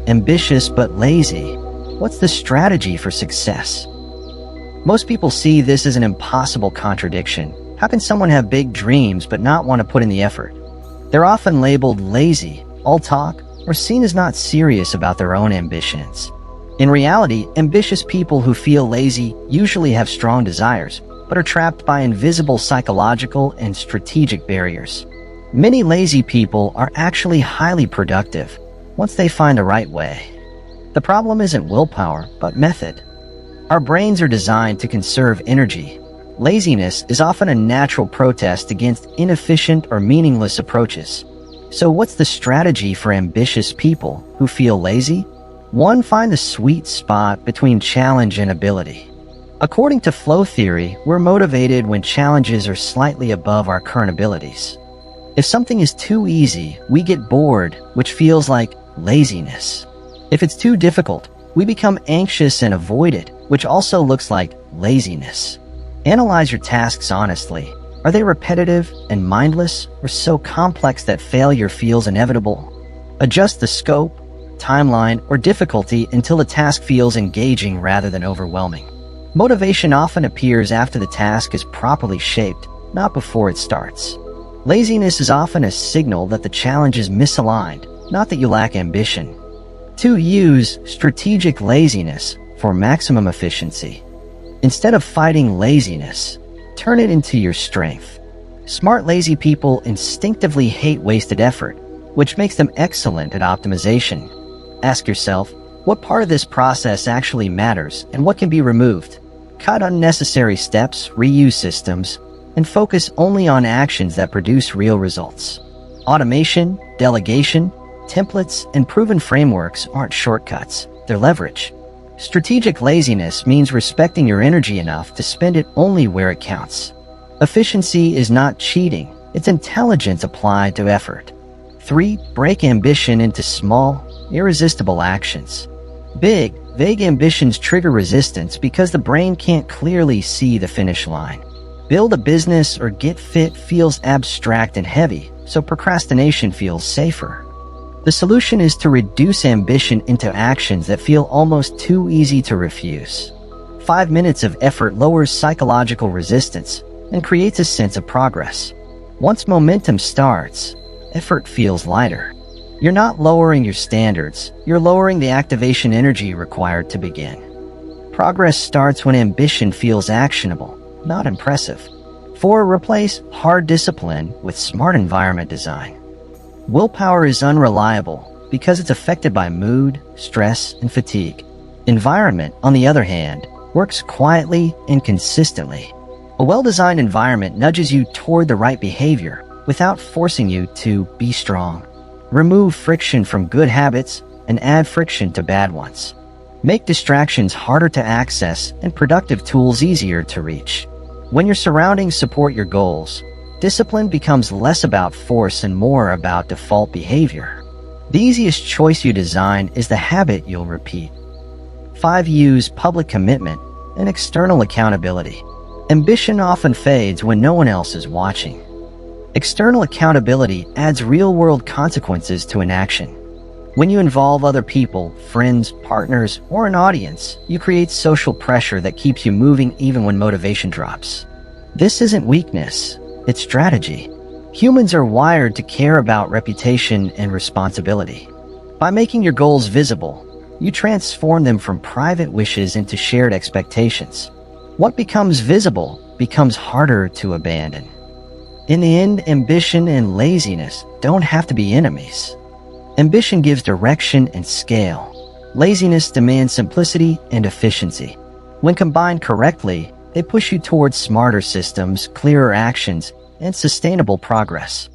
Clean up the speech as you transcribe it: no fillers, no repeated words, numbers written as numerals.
ambitious but lazy. What's the strategy for success? Most people see this as an impossible contradiction. How can someone have big dreams but not want to put in the effort? They're often labeled lazy, all talk, or seen as not serious about their own ambitions. In reality, ambitious people who feel lazy usually have strong desires, but are trapped by invisible psychological and strategic barriers. Many lazy people are actually highly productive once they find the right way. The problem isn't willpower, but method. Our brains are designed to conserve energy. Laziness is often a natural protest against inefficient or meaningless approaches. So what's the strategy for ambitious people who feel lazy? 1. Find the sweet spot between challenge and ability. According to flow theory, we're motivated when challenges are slightly above our current abilities. If something is too easy, we get bored, which feels like laziness. If it's too difficult, we become anxious and avoid it, which also looks like laziness. Analyze your tasks honestly. Are they repetitive and mindless, or so complex that failure feels inevitable? Adjust the scope, timeline, or difficulty until the task feels engaging rather than overwhelming. Motivation often appears after the task is properly shaped, not before it starts. Laziness is often a signal that the challenge is misaligned, not that you lack ambition. 2. Use strategic laziness for maximum efficiency. Instead of fighting laziness, turn it into your strength. Smart lazy people instinctively hate wasted effort, which makes them excellent at optimization. Ask yourself, what part of this process actually matters and what can be removed? Cut unnecessary steps, reuse systems, and focus only on actions that produce real results. Automation, delegation, templates, and proven frameworks aren't shortcuts, they're leverage. Strategic laziness means respecting your energy enough to spend it only where it counts. Efficiency is not cheating, it's intelligence applied to effort. 3. Break ambition into small, irresistible actions. Big, vague ambitions trigger resistance because the brain can't clearly see the finish line. Build a business or get fit feels abstract and heavy, so procrastination feels safer. The solution is to reduce ambition into actions that feel almost too easy to refuse. 5 minutes of effort lowers psychological resistance and creates a sense of progress. Once momentum starts, effort feels lighter. You're not lowering your standards, you're lowering the activation energy required to begin. Progress starts when ambition feels actionable, not impressive. 4. Replace hard discipline with smart environment design. Willpower is unreliable because it's affected by mood, stress, and fatigue. Environment, on the other hand, works quietly and consistently. A well-designed environment nudges you toward the right behavior without forcing you to be strong. Remove friction from good habits and add friction to bad ones. Make distractions harder to access and productive tools easier to reach. When your surroundings support your goals, discipline becomes less about force and more about default behavior. The easiest choice you design is the habit you'll repeat. 5. Use public commitment and external accountability. Ambition often fades when no one else is watching. External accountability adds real-world consequences to an action. When you involve other people, friends, partners, or an audience, you create social pressure that keeps you moving even when motivation drops. This isn't weakness, it's strategy. Humans are wired to care about reputation and responsibility. By making your goals visible, you transform them from private wishes into shared expectations. What becomes visible becomes harder to abandon. In the end, ambition and laziness don't have to be enemies. Ambition gives direction and scale. Laziness demands simplicity and efficiency. When combined correctly, they push you towards smarter systems, clearer actions, and sustainable progress.